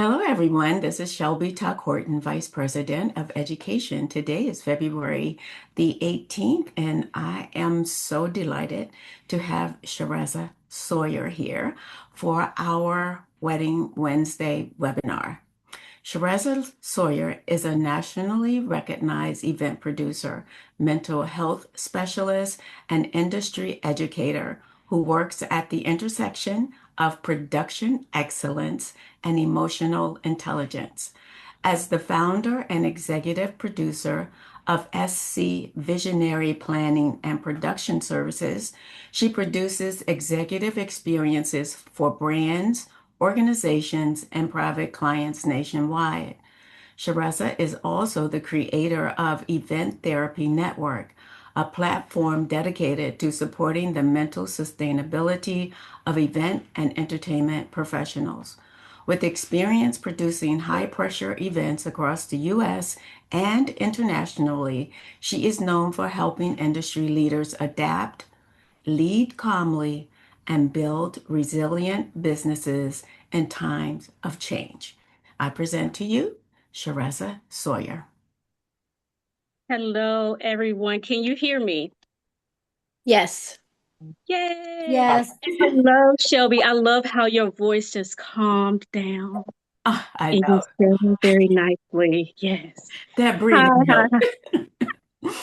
Hello, everyone. This is Shelby Tuck Horton, Vice President of Education. Today is February the 18th, and I am so delighted to have Shareza Sawyer here for our Wedding Wednesday webinar. Shareza Sawyer is a nationally recognized event producer, mental health specialist, and industry educator who works at the intersection of production excellence and emotional intelligence. As the founder and executive producer of SC Visionary Planning and Production Services, she produces executive experiences for brands, organizations, and private clients nationwide. Sharessa is also the creator of Event Therapy Network, a platform dedicated to supporting the mental sustainability of event and entertainment professionals. With experience producing high pressure events across the US and internationally, she is known for helping industry leaders adapt, lead calmly, and build resilient businesses in times of change. I present to you Sharessa Sawyer. Hello, everyone. Can you hear me? Yes. Yay! Yes. Hello, Shelby. I love how your voice just calmed down I and know you said it very nicely. Yes. that Hi, breathing hi, help. hi.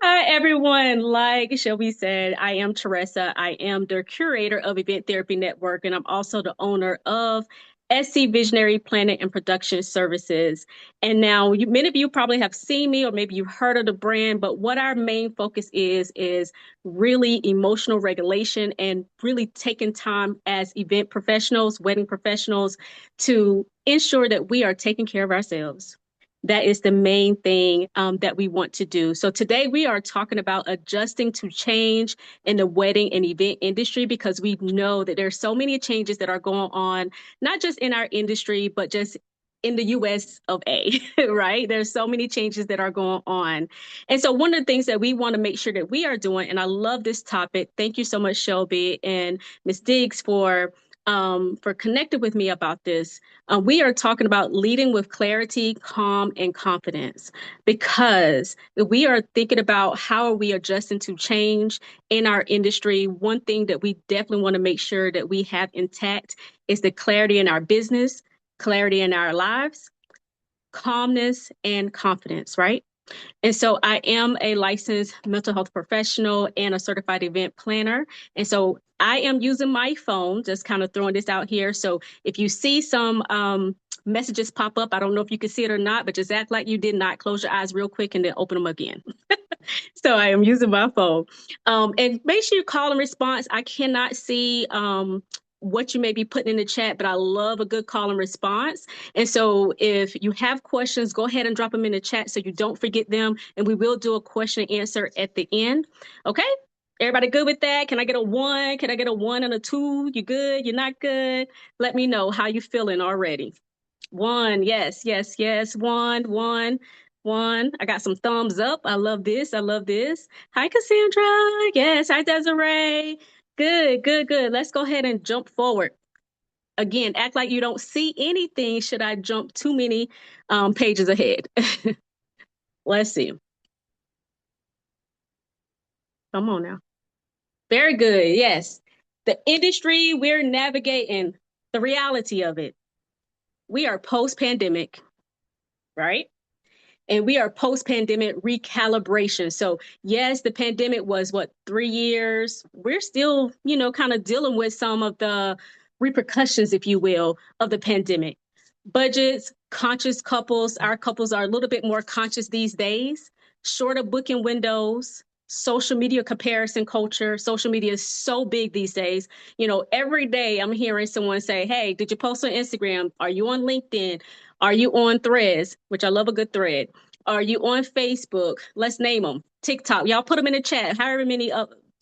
Hi, everyone. Like Shelby said, I am Teresa. I am the curator of Event Therapy Network, and I'm also the owner of SC Visionary Planning and Production Services. And now, many of you probably have seen me, or maybe you've heard of the brand. But what our main focus is really emotional regulation and really taking time as event professionals, wedding professionals, to ensure that we are taking care of ourselves. That is the main thing that we want to do. So today we are talking about adjusting to change in the wedding and event industry, because we know that there's so many changes that are going on, not just in our industry, but just in the US of A, right? There's so many changes that are going on. And so one of the things that we want to make sure that we are doing, and I love this topic. Thank you so much, Shelby and Ms. Diggs, for connecting with me about this. We are talking about leading with clarity, calm, and confidence, because we are thinking about how are we adjusting to change in our industry. One thing that we definitely want to make sure that we have intact is the clarity in our business, clarity in our lives, calmness, and confidence, right? And so I am a licensed mental health professional and a certified event planner. And so I am using my phone, just kind of throwing this out here. So if you see some messages pop up, I don't know if you can see it or not, but just act like you did not. Close your eyes real quick and then open them again. So I am using my phone. And make sure you call and response. I cannot see what you may be putting in the chat, but I love a good call and response. And so if you have questions, go ahead and drop them in the chat so you don't forget them. And we will do a question and answer at the end. Okay? Everybody good with that? Can I get a one? Can I get a one and a two? You good? You're not good? Let me know how you feeling already. One, yes, yes, yes. One, one. I got some thumbs up. I love this. I love this. Hi, Cassandra. Yes. Hi, Desiree. Good, good, good. Let's go ahead and jump forward. Again, act like you don't see anything. Should I jump too many pages ahead? Let's see. Come on now. Very good. Yes. The industry we're navigating, the reality of it. We are post pandemic, right? And we are post-pandemic recalibration. So yes, the pandemic was what, 3 years. We're still, kind of dealing with some of the repercussions, if you will, of the pandemic. Budgets, conscious couples, our couples are a little bit more conscious these days. Shorter booking windows, social media comparison culture. Social media is so big these days. Every day I'm hearing someone say, hey, did you post on Instagram? Are you on LinkedIn? Are you on Threads, which I love a good thread? Are you on Facebook? Let's name them. TikTok. Y'all put them in the chat. However many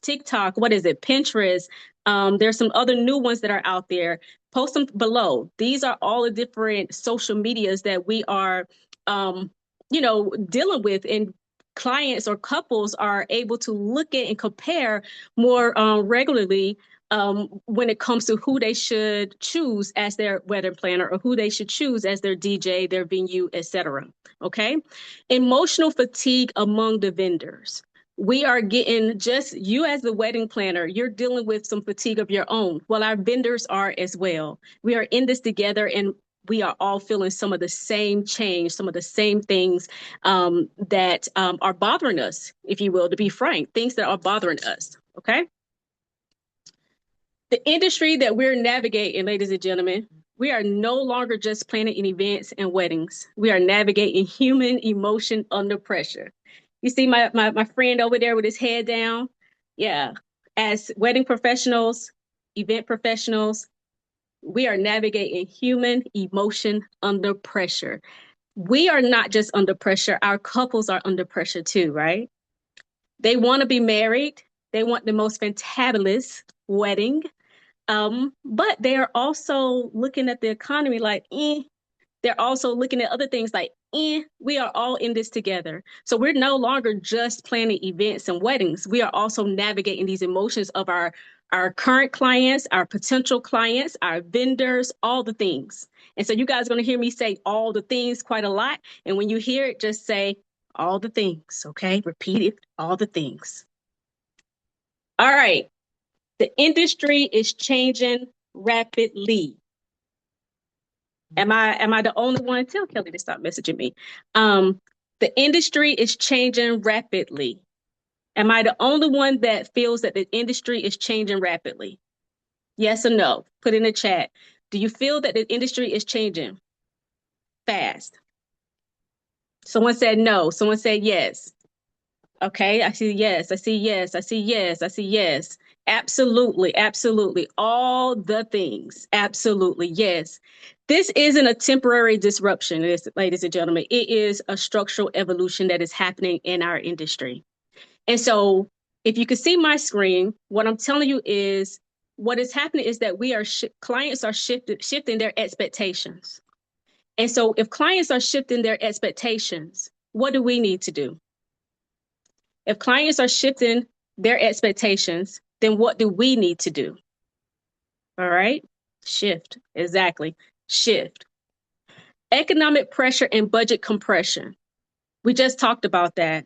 TikTok, what is it? Pinterest. There's some other new ones that are out there. Post them below. These are all the different social medias that we are, dealing with, and clients or couples are able to look at and compare more regularly when it comes to who they should choose as their wedding planner or who they should choose as their DJ, their venue, etc. Okay. Emotional fatigue among the vendors. We are getting, just you as the wedding planner, you're dealing with some fatigue of your own. Well, our vendors are as well. We are in this together, and we are all feeling some of the same change, some of the same things that are bothering us, if you will, to be frank, things that are bothering us. Okay. The industry that we're navigating, ladies and gentlemen, we are no longer just planning events and weddings. We are navigating human emotion under pressure. You see my friend over there with his head down? Yeah. As wedding professionals, event professionals, we are navigating human emotion under pressure. We are not just under pressure, our couples are under pressure too, right? They want to be married. They want the most fantabulous wedding. But they are also looking at the economy like, eh. They're also looking at other things like, eh, we are all in this together. So we're no longer just planning events and weddings. We are also navigating these emotions of our current clients, our potential clients, our vendors, all the things. And so you guys are going to hear me say all the things quite a lot. And when you hear it, just say all the things, okay? Repeat it, all the things. All right. The industry is changing rapidly. Am I the only one? Tell Kelly to stop messaging me. The industry is changing rapidly. Am I the only one that feels that the industry is changing rapidly? Yes or no? Put in the chat. Do you feel that the industry is changing fast? Someone said no. Someone said yes. Okay, I see yes. I see yes. I see yes. I see yes. Absolutely. Absolutely. All the things. Absolutely. Yes. This isn't a temporary disruption, ladies and gentlemen. It is a structural evolution that is happening in our industry. And so, if you can see my screen, what I'm telling you is what is happening is that clients are shifting their expectations. And so, if clients are shifting their expectations, what do we need to do? If clients are shifting their expectations, then what do we need to do? All right. Shift. Exactly. Shift. Economic pressure and budget compression. We just talked about that.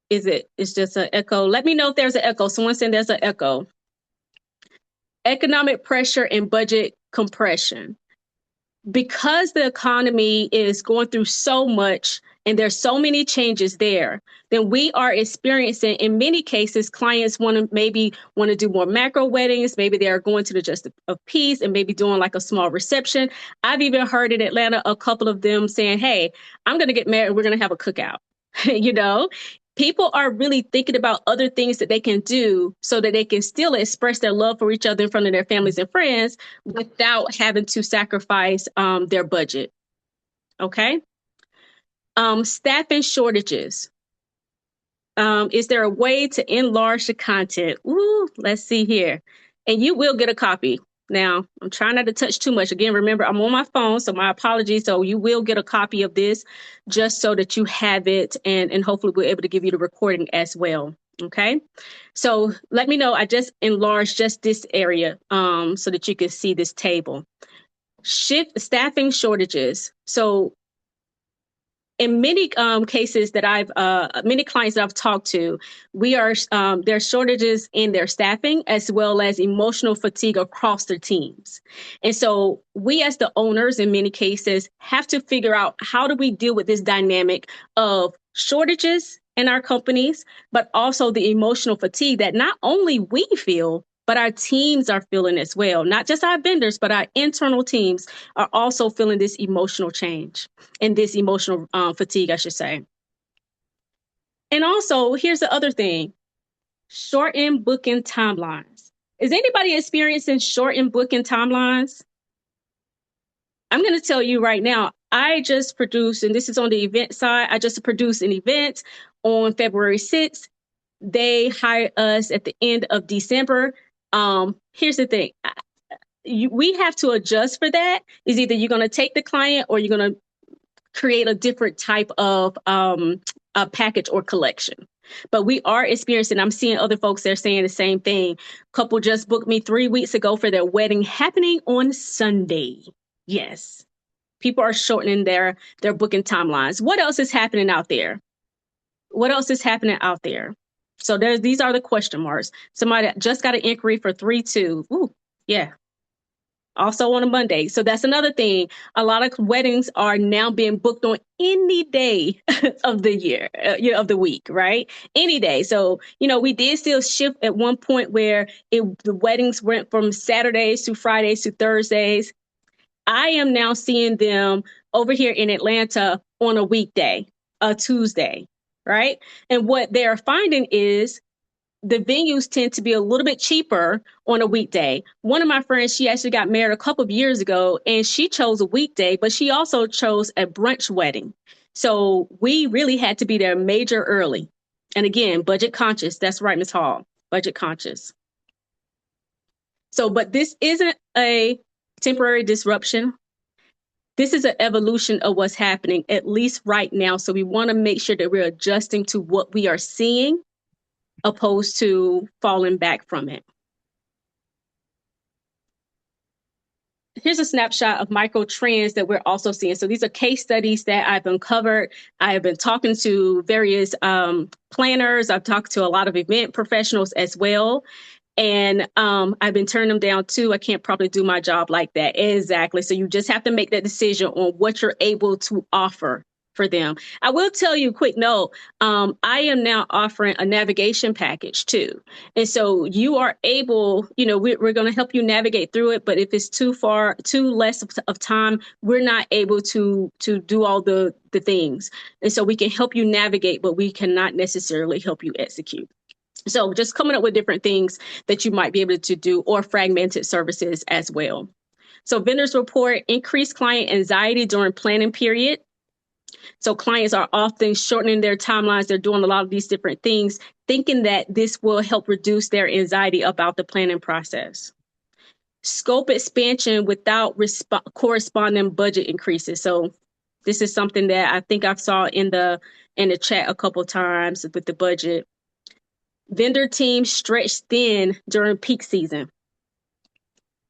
It's just an echo. Let me know if there's an echo. Someone said there's an echo. Economic pressure and budget compression. Because the economy is going through so much and there's so many changes there, then we are experiencing, in many cases, clients maybe want to do more macro weddings. Maybe they are going to the Justice of Peace and maybe doing like a small reception. I've even heard in Atlanta, a couple of them saying, hey, I'm going to get married. We're going to have a cookout. You know, people are really thinking about other things that they can do so that they can still express their love for each other in front of their families and friends without having to sacrifice their budget. Okay. Staffing shortages. Is there a way to enlarge the content? Ooh, let's see here. And you will get a copy. Now, I'm trying not to touch too much. Again, remember, I'm on my phone, so my apologies. So you will get a copy of this just so that you have it, and hopefully we're able to give you the recording as well. Okay. So let me know. I just enlarged just this area so that you can see this table. Shift staffing shortages. So in many cases that many clients that I've talked to, there's shortages in their staffing as well as emotional fatigue across their teams. And so we as the owners in many cases have to figure out, how do we deal with this dynamic of shortages in our companies, but also the emotional fatigue that not only we feel, but our teams are feeling as well. Not just our vendors, but our internal teams are also feeling this emotional change and this emotional fatigue, I should say. And also, here's the other thing: shortened booking timelines. Is anybody experiencing shortened booking timelines? I'm going to tell you right now, I just produced, and this is on the event side, I just produced an event on February 6th. They hired us at the end of December. Here's the thing. We have to adjust for that. Is either you're going to take the client or you're going to create a different type of a package or collection. But we are experiencing, I'm seeing other folks, they're saying the same thing. Couple just booked me 3 weeks ago for their wedding happening on Sunday. Yes. People are shortening their booking timelines. What else is happening out there? What else is happening out there? So these are the question marks. Somebody just got an inquiry for 3/2. Ooh, yeah. Also on a Monday. So that's another thing. A lot of weddings are now being booked on any day of the year, of the week, right? Any day. So, we did still shift at one point where the weddings went from Saturdays to Fridays to Thursdays. I am now seeing them over here in Atlanta on a weekday, a Tuesday, right? And what they're finding is the venues tend to be a little bit cheaper on a weekday. One of my friends, she actually got married a couple of years ago and she chose a weekday, but she also chose a brunch wedding. So we really had to be there major early. And again, budget conscious. That's right, Ms. Hall, budget conscious. So, but this isn't a temporary disruption. This is an evolution of what's happening, at least right now. So we want to make sure that we're adjusting to what we are seeing opposed to falling back from it. Here's a snapshot of micro trends that we're also seeing. So these are case studies that I've uncovered. I have been talking to various planners. I've talked to a lot of event professionals as well. And I've been turning them down too. I can't probably do my job like that. Exactly. So you just have to make that decision on what you're able to offer for them. I will tell you a quick note. I am now offering a navigation package too. And so you are able, we're going to help you navigate through it. But if it's too less of time, we're not able to do all the things. And so we can help you navigate, but we cannot necessarily help you execute. So just coming up with different things that you might be able to do, or fragmented services as well. So vendors report increased client anxiety during planning period. So clients are often shortening their timelines. They're doing a lot of these different things, thinking that this will help reduce their anxiety about the planning process. Scope expansion without corresponding budget increases. So this is something that I think I've saw in the chat a couple of times with the budget. Vendor teams stretched thin during peak season.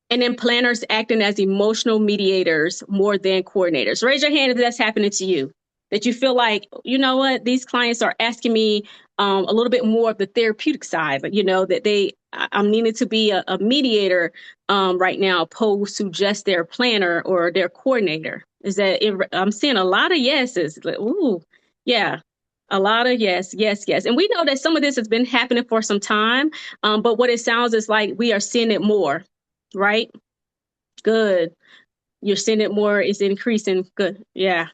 And then planners acting as emotional mediators more than coordinators. Raise your hand if that's happening to you, that you feel like, you know what, these clients are asking me a little bit more of the therapeutic side, but that I'm needing to be a mediator right now, opposed to just their planner or their coordinator. I'm seeing a lot of yeses. Like, ooh, yeah. A lot of yes. And we know that some of this has been happening for some time, but what it sounds is like we are seeing it more, right? Good. You're seeing it more. It's increasing. Good. Yeah.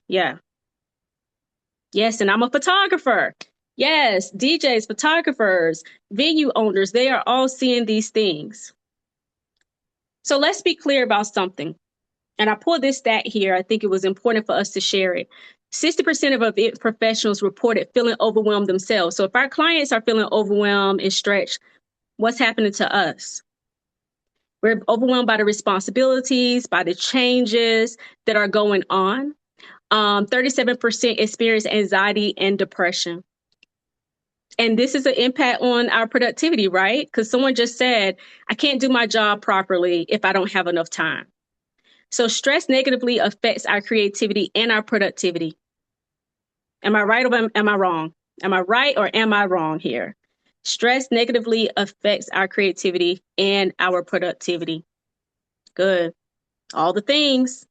Yes, and I'm a photographer. Yes, DJs, photographers, venue owners, they are all seeing these things. So let's be clear about something. And I pulled this stat here. I think it was important for us to share it. 60% of event professionals reported feeling overwhelmed themselves. So if our clients are feeling overwhelmed and stretched, what's happening to us? We're overwhelmed by the responsibilities, by the changes that are going on. 37% experience anxiety and depression. And this is an impact on our productivity, right? Because someone just said, I can't do my job properly if I don't have enough time. So stress negatively affects our creativity and our productivity. Am I right or am I wrong? Am I right or am I wrong here? Stress negatively affects our creativity and our productivity. Good. All the things.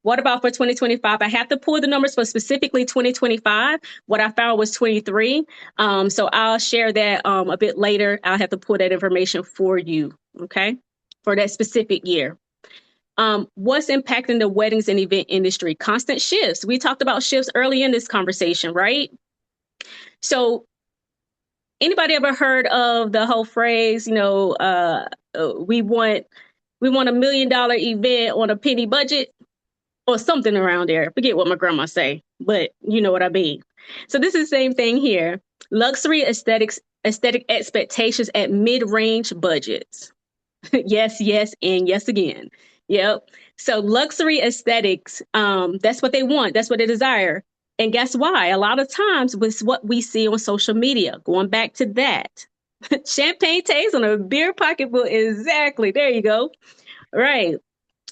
What about for 2025? I have to pull the numbers for specifically 2025. What I found was 23. So I'll share that a bit later. I'll have to pull that information for you, okay, for that specific year. What's impacting the weddings and event industry? Constant shifts. We talked about shifts early in this conversation, right? So anybody ever heard of the whole phrase, we want $1 million event on a penny budget? Or something around there. Forget what my grandma say, but you know what I mean. So this is the same thing here. Luxury aesthetic expectations at mid-range budgets. Yes, and yes again. Yep. So luxury aesthetics, that's what they want. That's what they desire. And guess why? A lot of times with what we see on social media, going back to that, champagne taste on a beer pocketbook. Exactly. There you go. Right.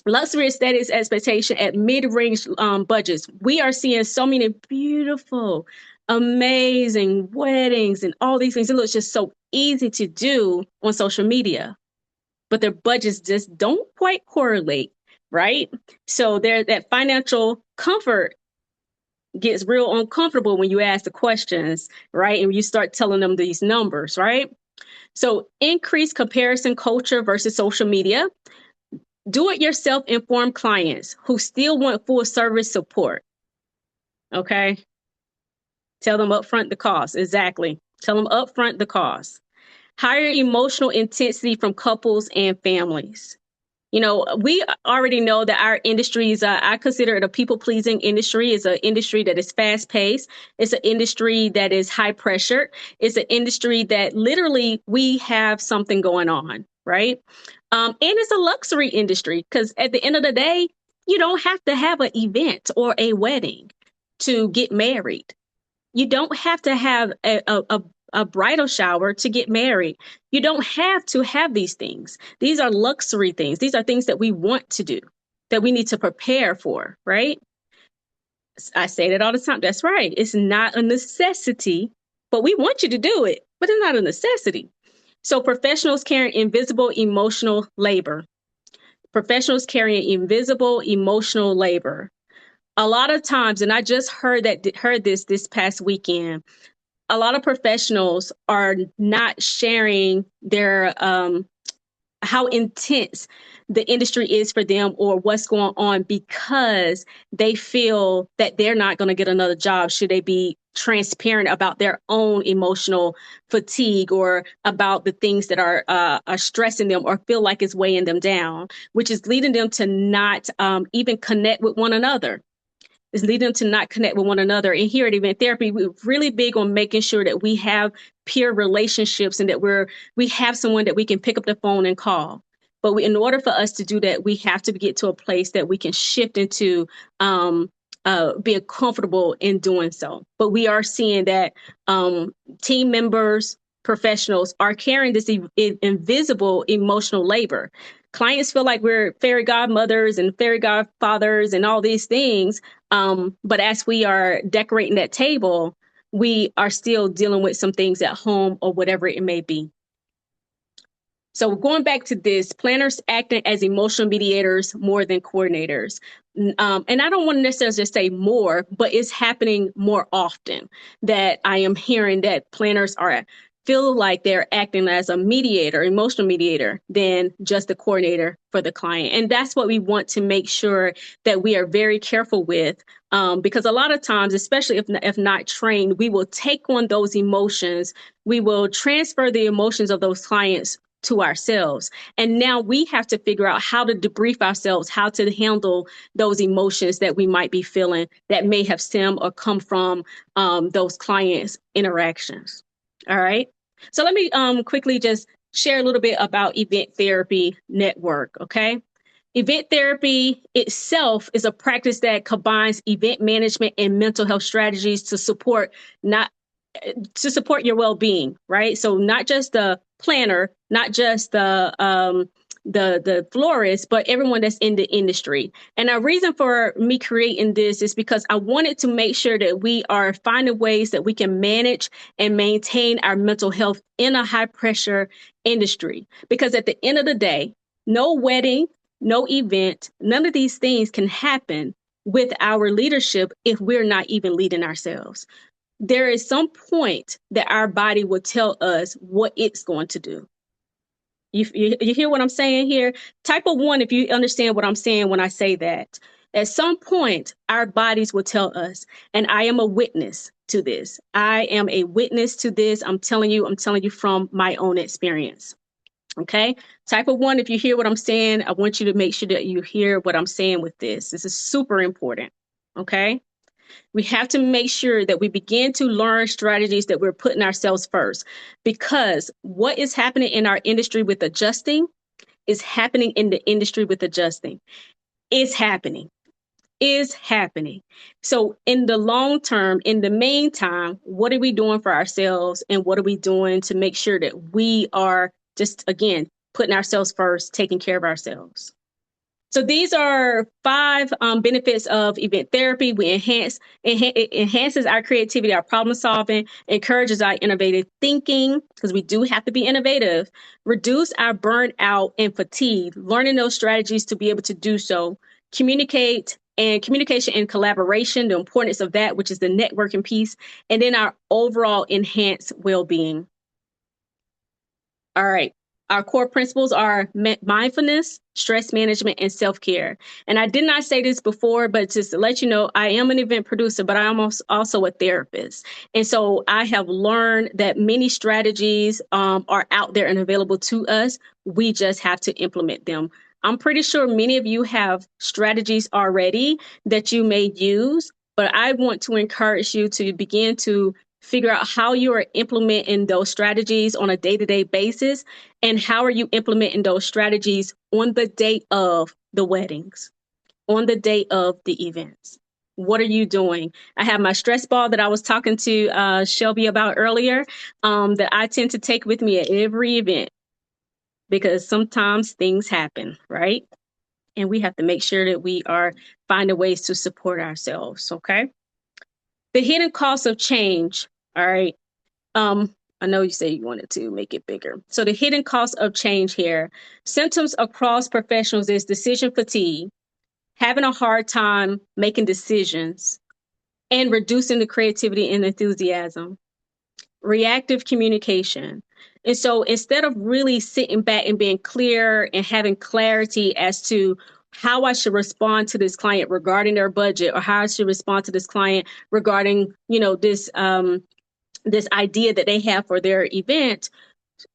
Luxury aesthetics expectation at mid-range budgets. We are seeing so many beautiful, amazing weddings and all these things. It looks just so easy to do on social media, but their budgets just don't quite correlate, right? So there, that financial comfort gets real uncomfortable when you ask the questions, right? And you start telling them these numbers, right? So increased comparison culture versus social media. Do it yourself informed clients who still want full service support. Okay. Tell them upfront the cost. Exactly. Tell them upfront the cost. Higher emotional intensity from couples and families. You know, we already know that our industry is, I consider it a people pleasing industry. It's an industry that is fast paced. It's an industry that is high pressure. It's an industry that literally we have something going on, right? And it's a luxury industry because at the end of the day, you don't have to have an event or a wedding to get married. You don't have to have a bridal shower to get married. You don't have to have these things. These are luxury things. These are things that we want to do, that we need to prepare for, right? I say that all the time. That's right. It's not a necessity, but we want you to do it, but it's not a necessity. So professionals carrying invisible emotional labor. Professionals carrying invisible emotional labor. A lot of times, and I just heard this past weekend, a lot of professionals are not sharing their how intense the industry is for them or what's going on because they feel that they're not going to get another job should they be transparent about their own emotional fatigue or about the things that are stressing them or feel like it's weighing them down, which is leading them to not even connect with one another, is leading them to not connect with one another. And here at Event Therapy, we're really big on making sure that we have peer relationships and that we have someone that we can pick up the phone and call. But in order for us to do that, we have to get to a place that we can shift into being comfortable in doing so. But we are seeing that team members, professionals are carrying this invisible emotional labor. Clients feel like we're fairy godmothers and fairy godfathers and all these things. But as we are decorating that table, we are still dealing with some things at home or whatever it may be. So going back to this, planners acting as emotional mediators more than coordinators. And I don't want to necessarily just say more, but it's happening more often that I am hearing that planners feel like they're acting as a mediator, emotional mediator, than just a coordinator for the client. And that's what we want to make sure that we are very careful with, because a lot of times, especially if not trained, we will take on those emotions. We will transfer the emotions of those clients to ourselves. And now we have to figure out how to debrief ourselves, how to handle those emotions that we might be feeling that may have stemmed or come from those clients' interactions. All right. So let me quickly just share a little bit about Event Therapy Network. Okay. Event therapy itself is a practice that combines event management and mental health strategies to support your well-being, right? So not just the planner, not just the florist, but everyone that's in the industry. And a reason for me creating this is because I wanted to make sure that we are finding ways that we can manage and maintain our mental health in a high pressure industry. Because at the end of the day, no wedding, no event, none of these things can happen with our leadership if we're not even leading ourselves. There is some point that our body will tell us what it's going to do. You hear what I'm saying here? Type of one, if you understand what I'm saying when I say that. At some point, our bodies will tell us, and I am a witness to this. I am a witness to this. I'm telling you from my own experience. Okay. Type of one, if you hear what I'm saying, I want you to make sure that you hear what I'm saying with this. This is super important. Okay. We have to make sure that we begin to learn strategies that we're putting ourselves first, because what is happening in our industry with adjusting is happening in the industry with adjusting. It's happening. is happening. So in the long term, in the meantime, what are we doing for ourselves and what are we doing to make sure that we are just, again, putting ourselves first, taking care of ourselves? So these are 5 benefits of event therapy. We it enhances our creativity, our problem solving, encourages our innovative thinking, because we do have to be innovative, reduce our burnout and fatigue, learning those strategies to be able to do so, communication and collaboration, the importance of that, which is the networking piece, and then our overall enhanced well-being. All right. Our core principles are mindfulness, stress management, and self-care. And I did not say this before, but just to let you know, I am an event producer, but I'm also a therapist. And so I have learned that many strategies are out there and available to us. We just have to implement them. I'm pretty sure many of you have strategies already that you may use, but I want to encourage you to begin to figure out how you are implementing those strategies on a day-to-day basis, and how are you implementing those strategies on the day of the weddings, on the day of the events. What are you doing? I have my stress ball that I was talking to Shelby about earlier, that I tend to take with me at every event, because sometimes things happen, right? And we have to make sure that we are finding ways to support ourselves, okay? The hidden cost of change, all right? I know you say you wanted to make it bigger. So the hidden cost of change here, symptoms across professionals is decision fatigue, having a hard time making decisions, and reducing the creativity and enthusiasm, reactive communication. And so instead of really sitting back and being clear and having clarity as to how I should respond to this client regarding their budget, or how I should respond to this client regarding, this idea that they have for their event,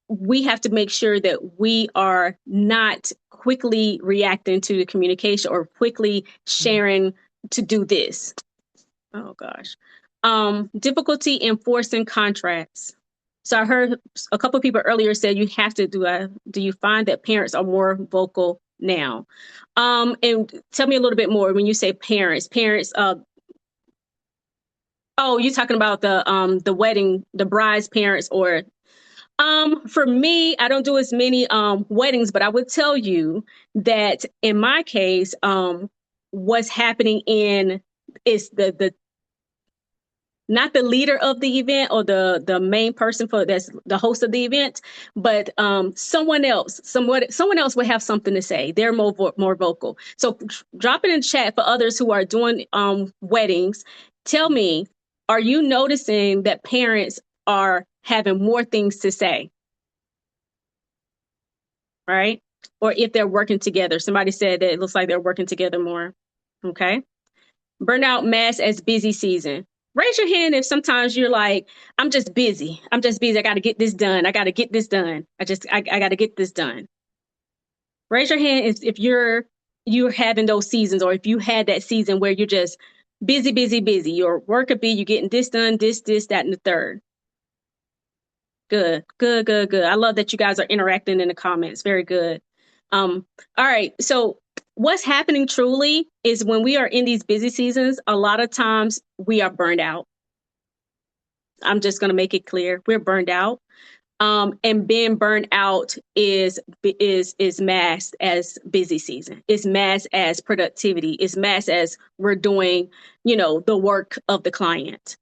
we have to make sure that we are not quickly reacting to the communication or quickly sharing to do this. Oh gosh. Difficulty enforcing contracts. So I heard a couple of people earlier said you have to do you find that parents are more vocal now? And tell me a little bit more when you say parents, oh, you're talking about the wedding, the bride's parents, or for me, I don't do as many weddings, but I would tell you that in my case, what's happening is the not the leader of the event or the main person for that's the host of the event, but someone else would have something to say. They're more vocal. So drop it in chat for others who are doing weddings. Tell me, are you noticing that parents are having more things to say, right? Or if they're working together? Somebody said that it looks like they're working together more. Okay. Burnout mass as busy season. Raise your hand if sometimes you're like, I'm just busy. I'm just busy. I got to get this done. I got to get this done. I got to get this done. Raise your hand if you're having those seasons, or if you had that season where you're just busy, busy, busy. Your work could be you getting this done, this, that, and the third. Good, good, good, good. I love that you guys are interacting in the comments. Very good. All right. So what's happening truly is when we are in these busy seasons, a lot of times we are burned out. I'm just going to make it clear. We're burned out. And being burned out is masked as busy season. It's masked as productivity. It's masked as we're doing, the work of the client.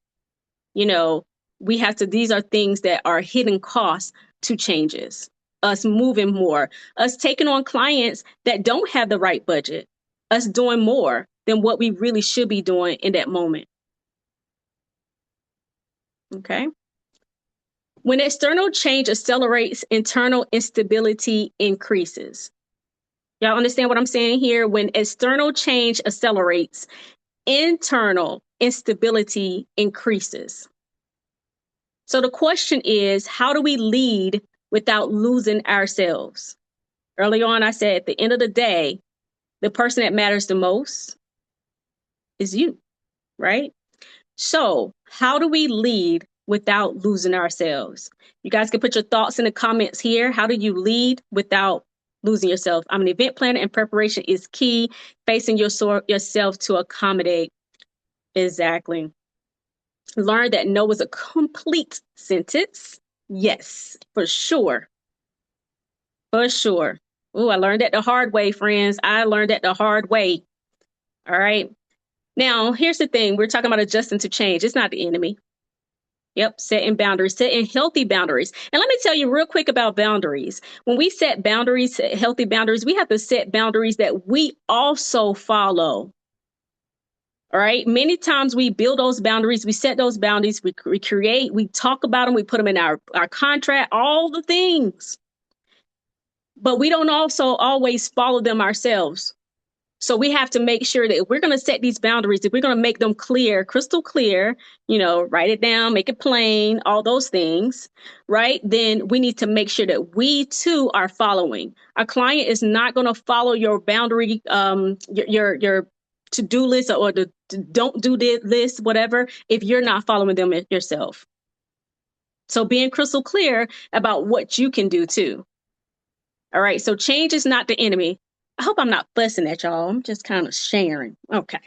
We have to, these are things that are hidden costs to changes. Us moving more, us taking on clients that don't have the right budget, us doing more than what we really should be doing in that moment. Okay. When external change accelerates, internal instability increases. Y'all understand what I'm saying here? When external change accelerates, internal instability increases. So the question is, how do we lead without losing ourselves? Early on, I said at the end of the day, the person that matters the most is you, right? So how do we lead without losing ourselves? You guys can put your thoughts in the comments here. How do you lead without losing yourself. I'm an event planner and preparation is key. Facing yourself to accommodate. Exactly. Learn that no is a complete sentence. Yes, for sure. For sure. Oh, I learned that the hard way, friends. I learned that the hard way. All right. Now, here's the thing. We're talking about adjusting to change. It's not the enemy. Yep, setting boundaries, setting healthy boundaries. And let me tell you real quick about boundaries. When we set boundaries, set healthy boundaries, we have to set boundaries that we also follow. All right. Many times we build those boundaries, we set those boundaries, we create, we talk about them, we put them in our contract, all the things. But we don't also always follow them ourselves. So we have to make sure that if we're going to set these boundaries, if we're going to make them clear, crystal clear, write it down, make it plain, all those things, right? Then we need to make sure that we too are following. Our client is not going to follow your boundary, your to-do list or the don't do this list, whatever, if you're not following them yourself. So being crystal clear about what you can do too. All right. So change is not the enemy. I hope I'm not fussing at y'all. I'm just kind of sharing. Okay.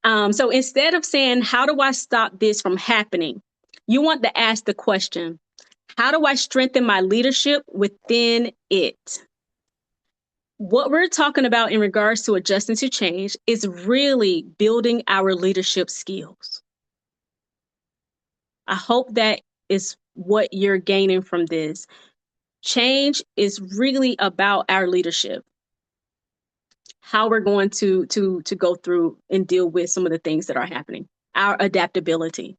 So instead of saying, how do I stop this from happening? You want to ask the question, how do I strengthen my leadership within it? What we're talking about in regards to adjusting to change is really building our leadership skills. I hope that is what you're gaining from this. Change is really about our leadership. How we're going to go through and deal with some of the things that are happening, our adaptability.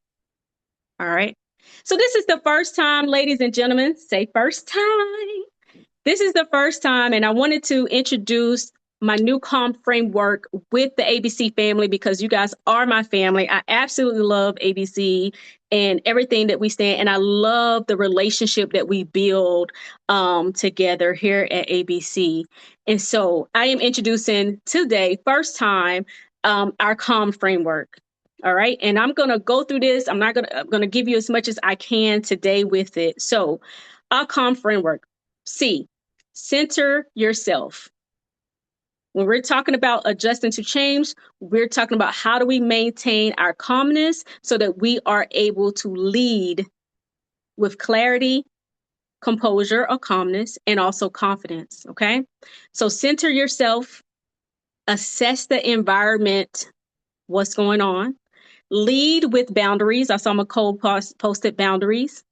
All right. So this is the first time, ladies and gentlemen, say first time. This is the first time, and I wanted to introduce my new calm framework with the ABC family because you guys are my family. I absolutely love ABC and everything that we stand, and I love the relationship that we build together here at ABC. And so I am introducing today, first time, our calm framework. All right. And I'm going to go through this. I'm going to give you as much as I can today with it. So our calm framework. C, center yourself. When we're talking about adjusting to change, we're talking about how do we maintain our calmness so that we are able to lead with clarity, composure or calmness, and also confidence. Okay. So center yourself, assess the environment, what's going on, lead with boundaries. I saw Nicole posted boundaries,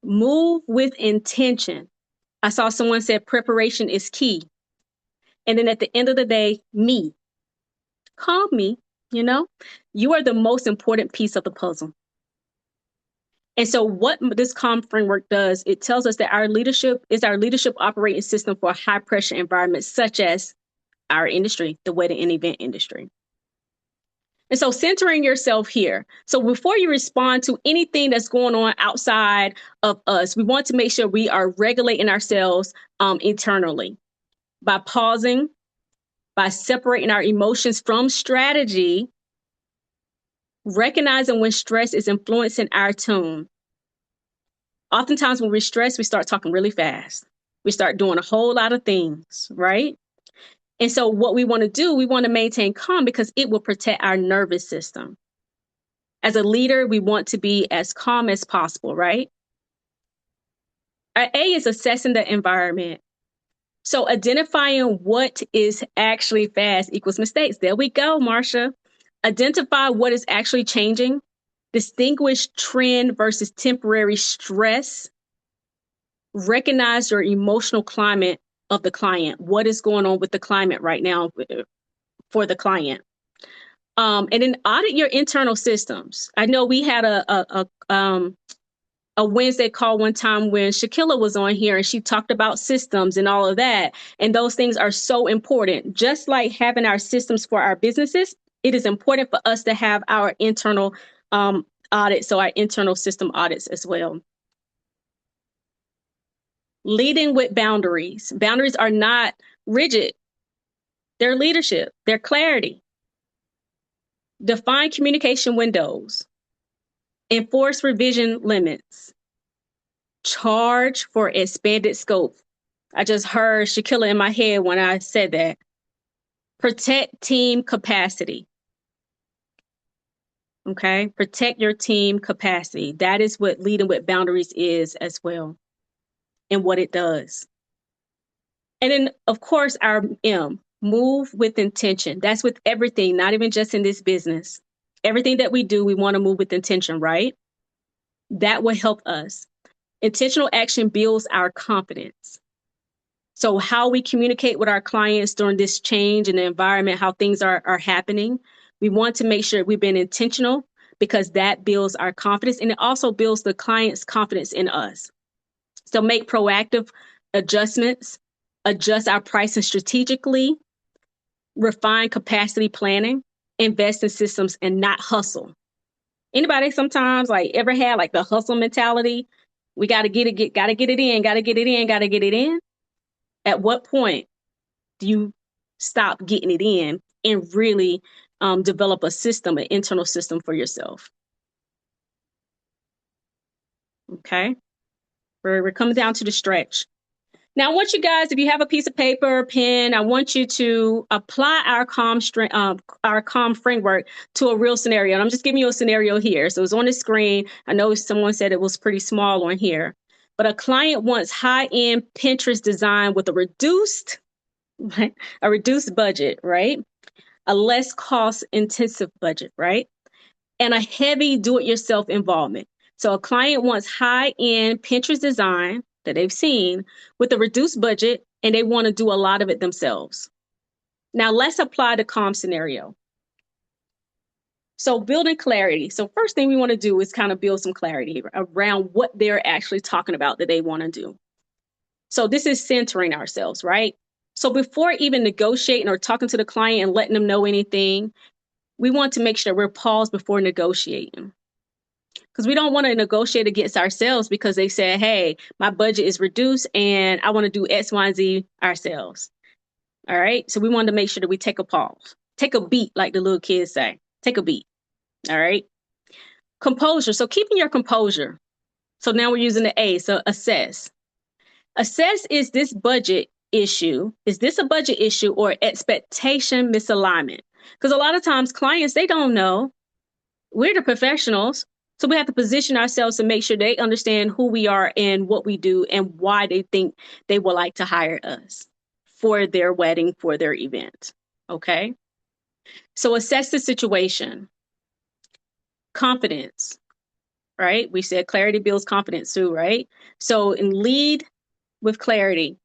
move with intention. I saw someone said preparation is key. And then at the end of the day, me, calm me, you are the most important piece of the puzzle. And so what this calm framework does, it tells us that our leadership is our leadership operating system for high pressure environments, such as our industry, the wedding and event industry. And so centering yourself here. So before you respond to anything that's going on outside of us, we want to make sure we are regulating ourselves internally by pausing, by separating our emotions from strategy, recognizing when stress is influencing our tone. Oftentimes when we're stressed, we start talking really fast. We start doing a whole lot of things, right? And so what we want to do, we want to maintain calm because it will protect our nervous system. As a leader, we want to be as calm as possible, right? Our A is assessing the environment. So identifying what is actually fast equals mistakes. There we go, Marsha. Identify what is actually changing. Distinguish trend versus temporary stress. Recognize your emotional climate of the client. What is going on with the climate right now for the client? And then audit your internal systems. I know we had a Wednesday call one time when Shakila was on here and she talked about systems and all of that. And those things are so important. Just like having our systems for our businesses, it is important for us to have our internal audits, so our internal system audits as well. Leading with boundaries. Boundaries are not rigid. They're leadership. They're clarity. Define communication windows. Enforce revision limits. Charge for expanded scope. I just heard Shaquilla in my head when I said that. Protect team capacity. Okay. Protect your team capacity. That is what leading with boundaries is as well, and what it does. And then, of course, our M, move with intention. That's with everything, not even just in this business. Everything that we do, we want to move with intention, right? That will help us. Intentional action builds our confidence. So how we communicate with our clients during this change in the environment, how things are happening, we want to make sure we've been intentional, because that builds our confidence, and it also builds the client's confidence in us. So make proactive adjustments, adjust our pricing strategically, refine capacity planning, invest in systems, and not hustle. Anybody sometimes like ever had like the hustle mentality? We got to gotta get it in, gotta get it in, gotta get it in. At what point do you stop getting it in and really develop a system, an internal system for yourself? Okay. We're coming down to the stretch. Now, I want you guys, if you have a piece of paper or pen, I want you to apply our calm framework to a real scenario. And I'm just giving you a scenario here. So it's on the screen. I know someone said it was pretty small on here, but a client wants high-end Pinterest design with a reduced budget, right? A less cost-intensive budget, right? And a heavy do-it-yourself involvement. So a client wants high-end Pinterest design that they've seen with a reduced budget, and they want to do a lot of it themselves. Now let's apply the calm scenario. So building clarity. So first thing we want to do is kind of build some clarity around what they're actually talking about that they want to do. So this is centering ourselves, right? So before even negotiating or talking to the client and letting them know anything, we want to make sure we're paused before negotiating. Because we don't want to negotiate against ourselves because they said, hey, my budget is reduced and I want to do X, Y, and Z ourselves. All right. So we wanted to make sure that we take a pause, take a beat, like the little kids say, take a beat. All right. Composure. So keeping your composure. So now we're using the A. So assess. Assess, is this budget issue? Is this a budget issue or expectation misalignment? Because a lot of times clients, they don't know. We're the professionals. So we have to position ourselves to make sure they understand who we are and what we do and why they think they would like to hire us for their wedding, for their event. Okay. So assess the situation. Confidence, right? We said clarity builds confidence too, right? So in lead with clarity,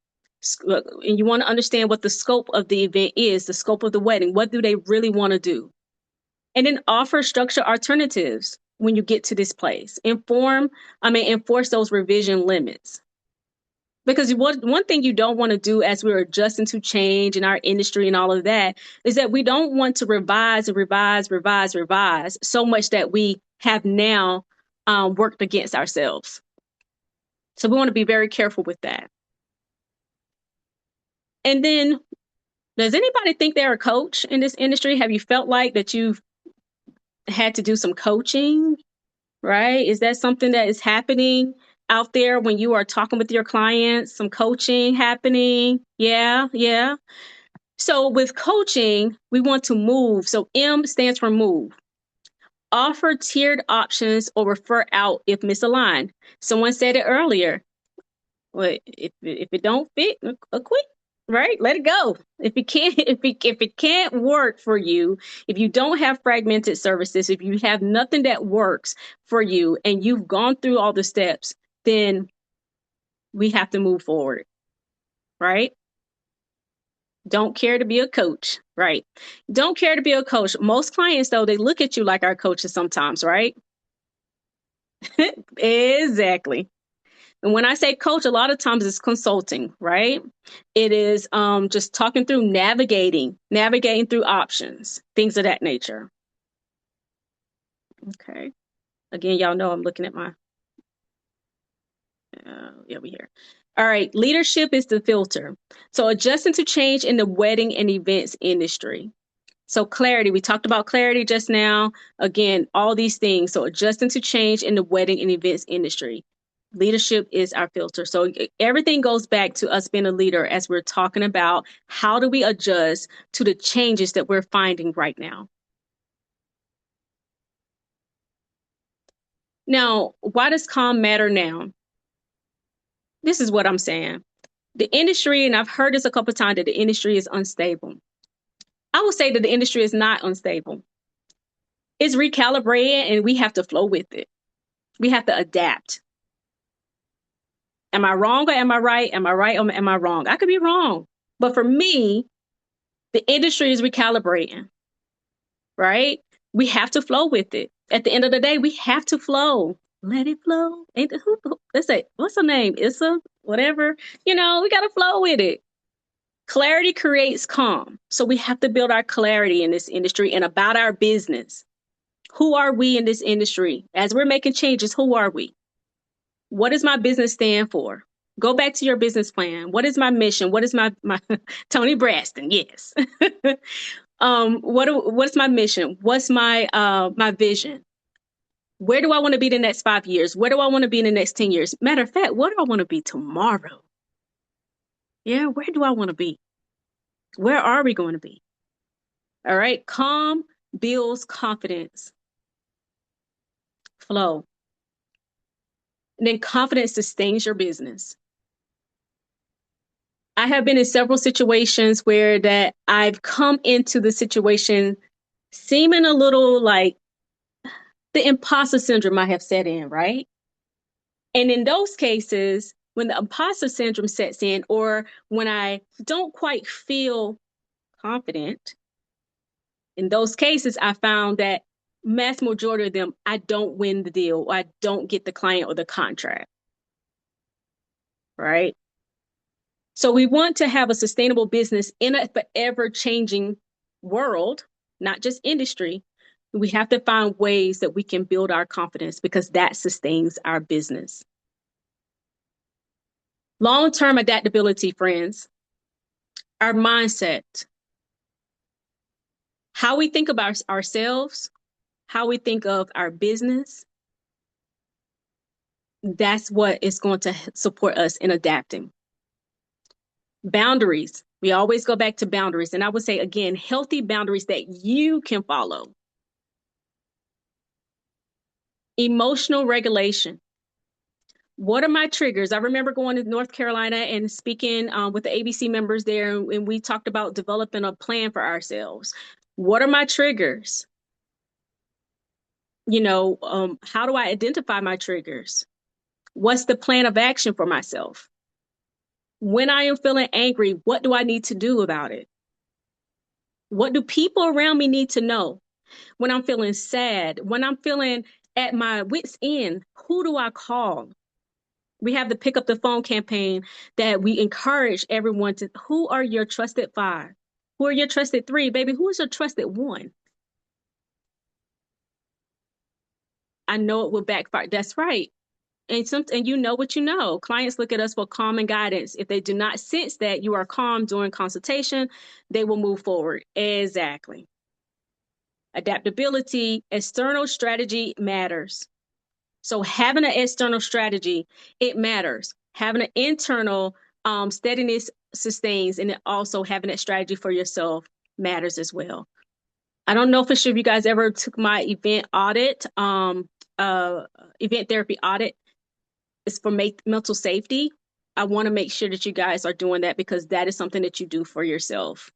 and you want to understand what the scope of the event is, the scope of the wedding. What do they really want to do? And then offer structured alternatives when you get to this place. Enforce those revision limits. Because one thing you don't want to do as we're adjusting to change in our industry and all of that is that we don't want to revise so much that we have now worked against ourselves. So we want to be very careful with that. And then, does anybody think they're a coach in this industry? Have you felt like that you've had to do some coaching, right? Is that something that is happening out there when you are talking with your clients? Some coaching happening? Yeah. So with coaching, we want to move. So M stands for move. Offer tiered options or refer out if misaligned. Someone said it earlier. Well, if it don't fit, quit. Right? Let it go. If it can't work for you, if you don't have fragmented services, if you have nothing that works for you and you've gone through all the steps, then we have to move forward. Right? Don't care to be a coach. Right? Don't care to be a coach. Most clients, though, they look at you like our coaches sometimes, right? Exactly. And when I say coach, a lot of times it's consulting, right? It is just talking through navigating through options, things of that nature. Okay. Again, y'all know I'm looking at my, we here. All right. Leadership is the filter. So adjusting to change in the wedding and events industry. So clarity, we talked about clarity just now. Again, all these things. So adjusting to change in the wedding and events industry. Leadership is our filter. So everything goes back to us being a leader as we're talking about how do we adjust to the changes that we're finding right now. Now, why does calm matter now? This is what I'm saying. The industry, and I've heard this a couple of times, that the industry is unstable. I will say that the industry is not unstable. It's recalibrated and we have to flow with it. We have to adapt. Am I wrong or am I right? Am I right or am I wrong? I could be wrong. But for me, the industry is recalibrating, right? We have to flow with it. At the end of the day, we have to flow. Let it flow. Ain't the, let's say, what's her name? Issa, whatever. We got to flow with it. Clarity creates calm. So we have to build our clarity in this industry and about our business. Who are we in this industry? As we're making changes, who are we? What does my business stand for? Go back to your business plan. What is my mission? What is my Tony Braston? Yes. What's my mission? What's my vision? Where do I want to be the next 5 years? Where do I want to be in the next 10 years? Matter of fact, what do I want to be tomorrow? Yeah, where do I want to be? Where are we going to be? All right. Calm builds confidence. Flow. And then confidence sustains your business. I have been in several situations where that I've come into the situation seeming a little like the imposter syndrome might have set in, right? And in those cases, when the imposter syndrome sets in, or when I don't quite feel confident, in those cases, I found that mass majority of them, I don't win the deal, or I don't get the client or the contract, right? So we want to have a sustainable business in a forever changing world, not just industry. We have to find ways that we can build our confidence because that sustains our business. Long-term adaptability, friends, our mindset, how we think about ourselves, how we think of our business, that's what is going to support us in adapting. Boundaries. We always go back to boundaries. And I would say, again, healthy boundaries that you can follow. Emotional regulation. What are my triggers? I remember going to North Carolina and speaking with the ABC members there, and we talked about developing a plan for ourselves. What are my triggers? How do I identify my triggers? What's the plan of action for myself? When I am feeling angry, what do I need to do about it? What do people around me need to know? When I'm feeling sad, when I'm feeling at my wit's end, who do I call? We have the pick up the phone campaign that we encourage everyone to, who are your trusted 5? Who are your trusted 3? Baby, who is your trusted 1? I know it will backfire. That's right. And you know what you know. Clients look at us for calm and guidance. If they do not sense that you are calm during consultation, they will move forward. Exactly. Adaptability, external strategy matters. So having an external strategy, it matters. Having an internal steadiness sustains, and also having that strategy for yourself matters as well. I don't know for sure if you guys ever took my event audit, event therapy audit. It's for mental safety. I want to make sure that you guys are doing that because that is something that you do for yourself,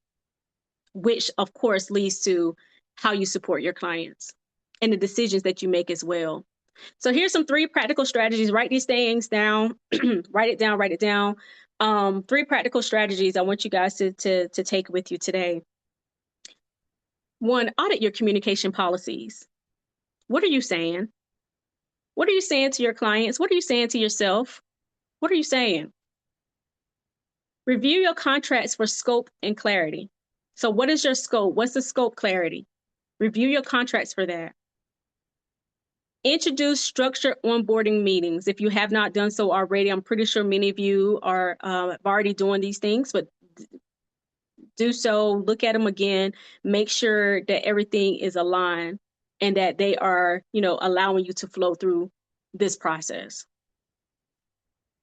which of course leads to how you support your clients and the decisions that you make as well. So here's some 3 practical strategies. Write these things down. Write it down. Write it down. 3 practical strategies I want you guys to take with you today. 1, audit your communication policies. What are you saying? What are you saying to your clients? What are you saying to yourself? What are you saying? Review your contracts for scope and clarity. So what is your scope? What's the scope clarity? Review your contracts for that. Introduce structured onboarding meetings. If you have not done so already, I'm pretty sure many of you are already doing these things, but do so, look at them again, make sure that everything is aligned and that they are, allowing you to flow through this process.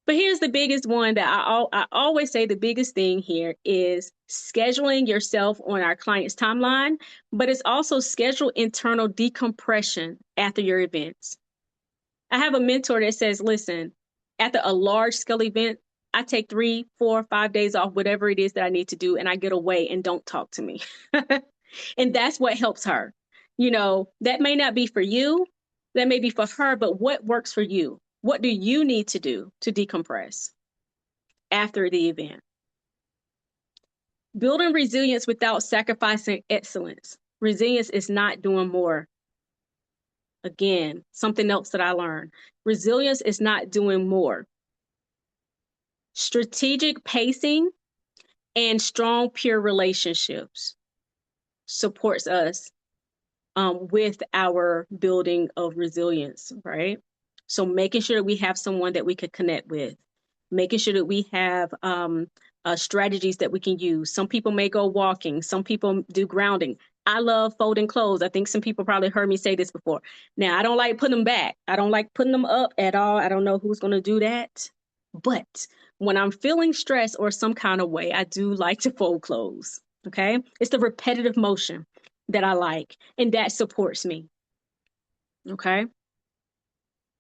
But here's the biggest one that I always say the biggest thing here is scheduling yourself on our client's timeline, but it's also schedule internal decompression after your events. I have a mentor that says, listen, after a large scale event, I take 3, 4, 5 days off, whatever it is that I need to do, and I get away and don't talk to me. And that's what helps her. That may not be for you, that may be for her, but what works for you? What do you need to do to decompress after the event? Building resilience without sacrificing excellence. Resilience is not doing more. Again, something else that I learned. Resilience is not doing more. Strategic pacing and strong peer relationships supports us with our building of resilience, right? So making sure that we have someone that we could connect with, making sure that we have strategies that we can use. Some people may go walking, some people do grounding. I love folding clothes. I think some people probably heard me say this before. Now, I don't like putting them back. I don't like putting them up at all. I don't know who's going to do that. But when I'm feeling stressed or some kind of way, I do like to fold clothes. Okay. It's the repetitive motion that I like, and that supports me. Okay.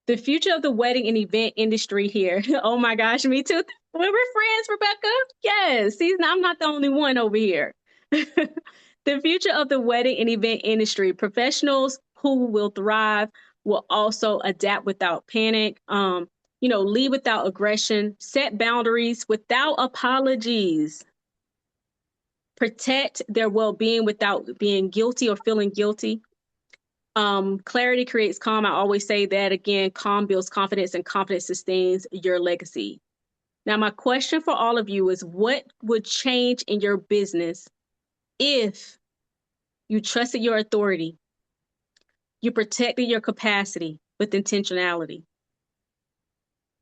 The future of the wedding and event industry here. Oh my gosh, me too. We're friends, Rebecca. Yes, I'm not the only one over here. The future of the wedding and event industry. Professionals who will thrive will also adapt without panic. Lead without aggression, set boundaries without apologies, protect their well-being without being guilty or feeling guilty. Clarity creates calm. I always say that again. Calm builds confidence, and confidence sustains your legacy. Now, my question for all of you is, what would change in your business if you trusted your authority, you protected your capacity with intentionality,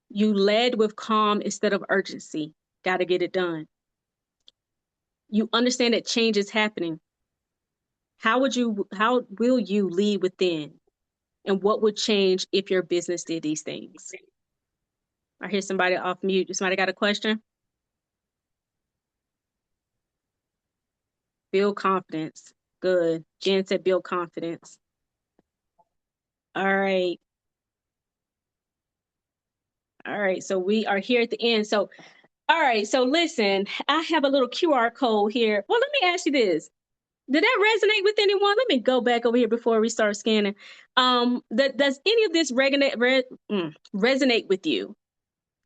you led with calm instead of urgency? Got to get it done. You understand that change is happening. How will you lead within? And what would change if your business did these things? I hear somebody off mute. Somebody got a question? Build confidence. Good. Jen said build confidence. All right. All right. So we are here at the end. So, all right. So listen, I have a little QR code here. Well, let me ask you this. Did that resonate with anyone? Let me go back over here before we start scanning. Does any of this resonate with you?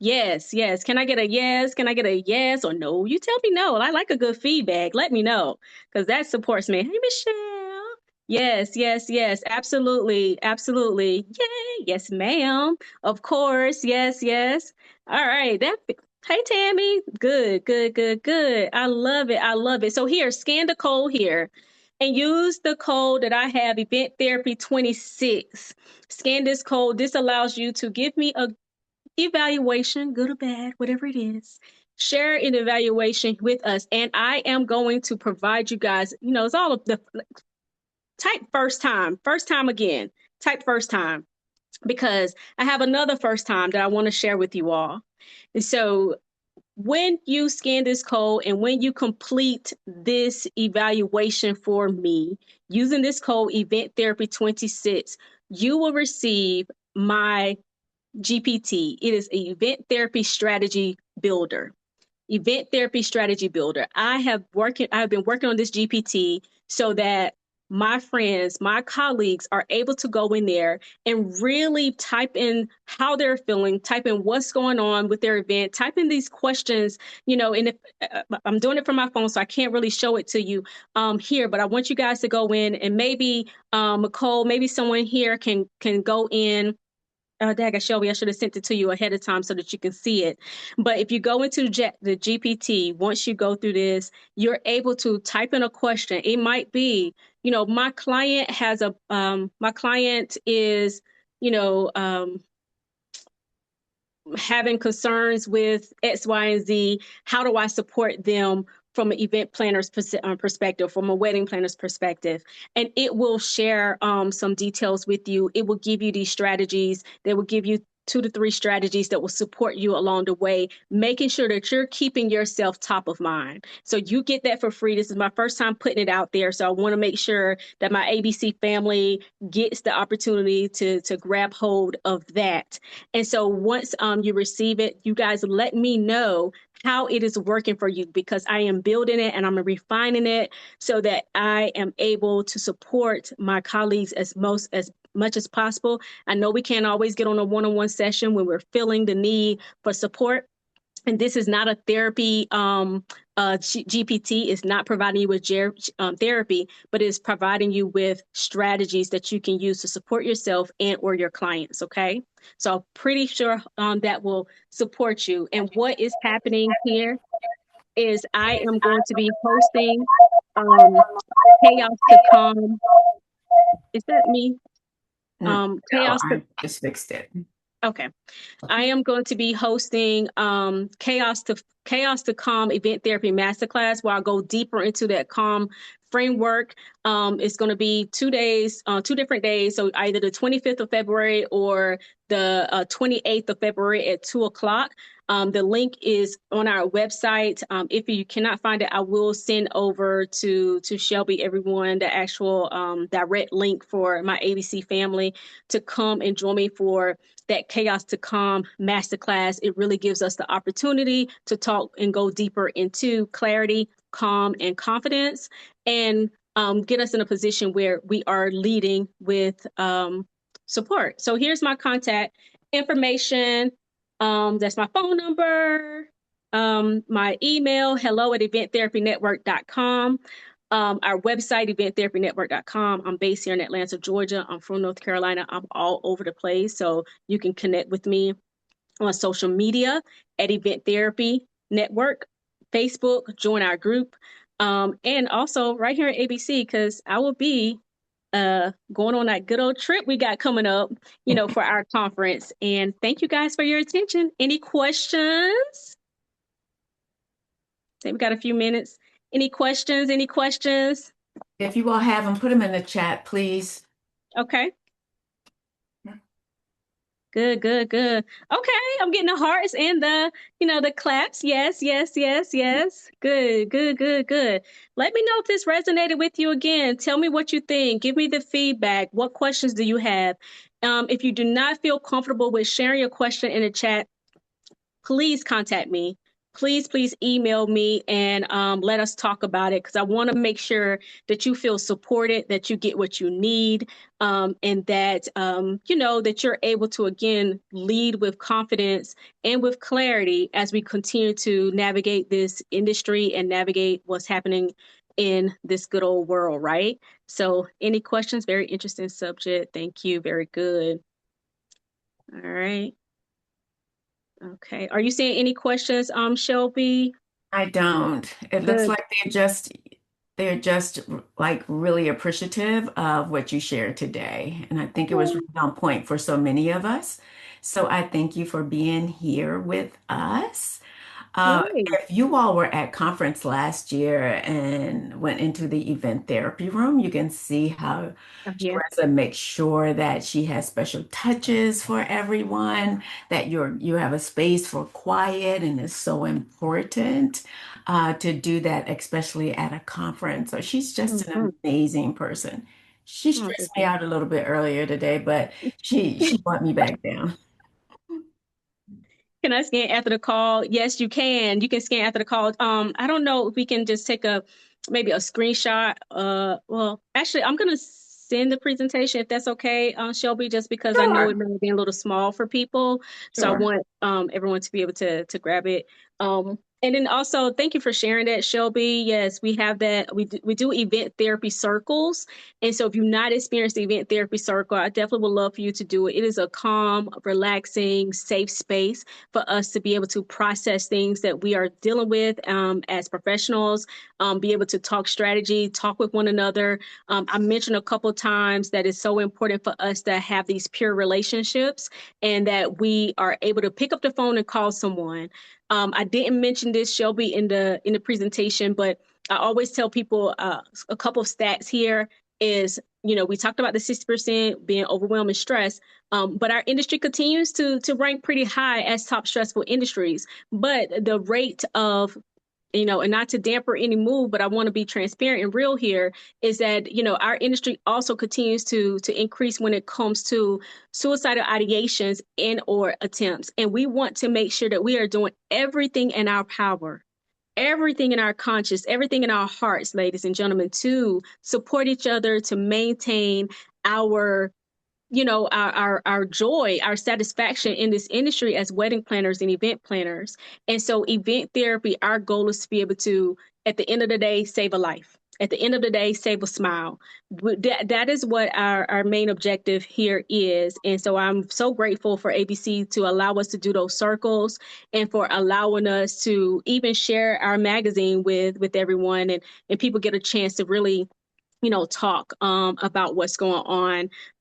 Yes, yes. Can I get a yes? Can I get a yes or no? You tell me no. I like a good feedback. Let me know, because that supports me. Hey, Michelle. Yes, yes, yes. Absolutely. Absolutely. Yay. Yes, ma'am. Of course. Yes, yes. All right. Hey, Tammy. Good, good, good, good. I love it. I love it. So here, scan the code here and use the code that I have, Event Therapy 26. Scan this code. This allows you to give me a evaluation, good or bad, whatever it is. Share an evaluation with us. And I am going to provide you guys, it's all of the type first time again, type first time, because I have another first time that I want to share with you all. And so when you scan this code and when you complete this evaluation for me using this code Event Therapy 26, you will receive my GPT. It is an event therapy strategy builder. Event therapy strategy builder. I've been working on this GPT so that my friends, my colleagues are able to go in there and really type in how they're feeling, type in what's going on with their event, type in these questions, and if I'm doing it from my phone, so I can't really show it to you here, but I want you guys to go in and maybe Nicole, maybe someone here can go in. Dagger Shelby, I should have sent it to you ahead of time so that you can see it. But if you go into the GPT, once you go through this, you're able to type in a question. It might be, my client is, having concerns with X, Y, and Z. How do I support them from an event planner's perspective, from a wedding planner's perspective? And it will share some details with you. It will give you these strategies. They will give you 2 to 3 strategies that will support you along the way, making sure that you're keeping yourself top of mind. So you get that for free. This is my first time putting it out there. So I want to make sure that my ABC family gets the opportunity to grab hold of that. And so once you receive it, you guys let me know how it is working for you, because I am building it and I'm refining it so that I am able to support my colleagues as much as possible. I know we can't always get on a one-on-one session when we're feeling the need for support. And this is not a therapy. GPT is not providing you with therapy, but is providing you with strategies that you can use to support yourself and or your clients. Okay, so I'm pretty sure that will support you. And what is happening here is I am going to be hosting Chaos to Calm. Is that me? No, Chaos to I just fixed it. Okay. I am going to be hosting Chaos to Calm Event Therapy Masterclass, where I'll go deeper into that calm framework. It's going to be 2 days, 2 different days. So either the 25th of February or the 28th of February at 2 o'clock. The link is on our website. If you cannot find it, I will send over to Shelby, everyone, the actual direct link for my ABC family to come and join me for that Chaos to Calm masterclass. It really gives us the opportunity to talk and go deeper into clarity, calm, and confidence, and get us in a position where we are leading with support. So here's my contact information. That's my phone number, my email, hello@eventtherapynetwork.com. Our website, eventtherapynetwork.com. I'm based here in Atlanta, Georgia. I'm from North Carolina. I'm all over the place. So you can connect with me on social media at Event Therapy Network, Facebook, join our group. And also right here at ABC, because I will be going on that good old trip we got coming up, for our conference. And thank you guys for your attention. Any questions? I think we got a few minutes. Any questions? Any questions? If you all have them, put them in the chat, please. Okay. Good, good, good. Okay, I'm getting the hearts and the claps. Yes, yes, yes, yes. Good, good, good, good. Let me know if this resonated with you again. Tell me what you think. Give me the feedback. What questions do you have? If you do not feel comfortable with sharing your question in the chat, please contact me. Please email me and let us talk about it, because I want to make sure that you feel supported, that you get what you need, and that that you're able to again lead with confidence and with clarity as we continue to navigate this industry and navigate what's happening in this good old world, right? So, any questions? Very interesting subject. Thank you. Very good. All right. Okay. Are you seeing any questions, Shelby? I don't. It looks Good. like they're just like really appreciative of what you shared today. And I think it was Oh, really on point for so many of us. So I thank you for being here with us. yay. If you all were at conference last year and went into the event therapy room, you can see how Yeah. Sharissa makes sure that she has special touches for everyone, that you have a space for quiet, and it's so important to do that, especially at a conference. So she's just Mm-hmm. an amazing person. She Oh, stressed good, me good. out a little bit earlier today, but she brought me back down. Can I scan after the call? Yes, you can. You can scan after the call. I don't know if we can just take maybe a screenshot. Well, actually, I'm gonna send the presentation if that's okay, Shelby, just because I know it Sure, may be a little small for people. So I sure. want everyone to be able to grab it. And then also, thank you for sharing that, Shelby. Yes, we have that. We do event therapy circles. And so if you've not experienced the event therapy circle, I definitely would love for you to do it. It is a calm, relaxing, safe space for us to be able to process things that we are dealing with as professionals, be able to talk strategy, talk with one another. I mentioned a couple of times that it's so important for us to have these peer relationships and that we are able to pick up the phone and call someone. I didn't mention this, Shelby, in the presentation, but I always tell people a couple of stats here. is, we talked about the 60% being overwhelmed and stress, but our industry continues to rank pretty high as top stressful industries. But the rate of, and not to damper any mood, but I want to be transparent and real here, is that, our industry also continues to increase when it comes to suicidal ideations and or attempts. And we want to make sure that we are doing everything in our power, everything in our conscience, everything in our hearts, ladies and gentlemen, to support each other, to maintain our our joy, our satisfaction in this industry as wedding planners and event planners. And so event therapy, our goal is to be able to, at the end of the day, save a life. At the end of the day, save a smile. That is what our main objective here is. And so I'm so grateful for ABC to allow us to do those circles and for allowing us to even share our magazine with everyone, and people get a chance to really talk about what's going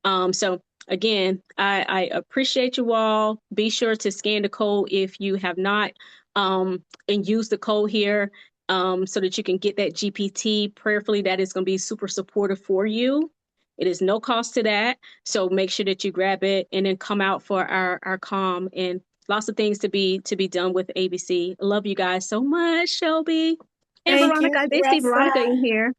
on. So again, I appreciate you all. Be sure to scan the code if you have not, and use the code here, so that you can get that GPT. Prayerfully, that is going to be super supportive for you. It is no cost to that. So make sure that you grab it and then come out for our calm, and lots of things to be done with ABC. Love you guys so much, Shelby. And Thank you, Veronica, I did see Veronica Teresa. in here.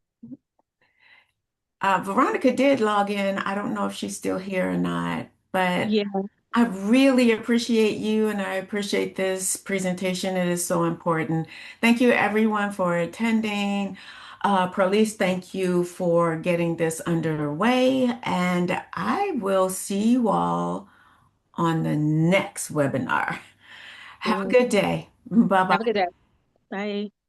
Veronica did log in. I don't know if she's still here or not, but Yeah. I really appreciate you and I appreciate this presentation. It is so important. Thank you, everyone, for attending. Perlise, thank you for getting this underway. And I will see you all on the next webinar. Have a Mhm. good day. Have a good Bye-bye. day. Bye.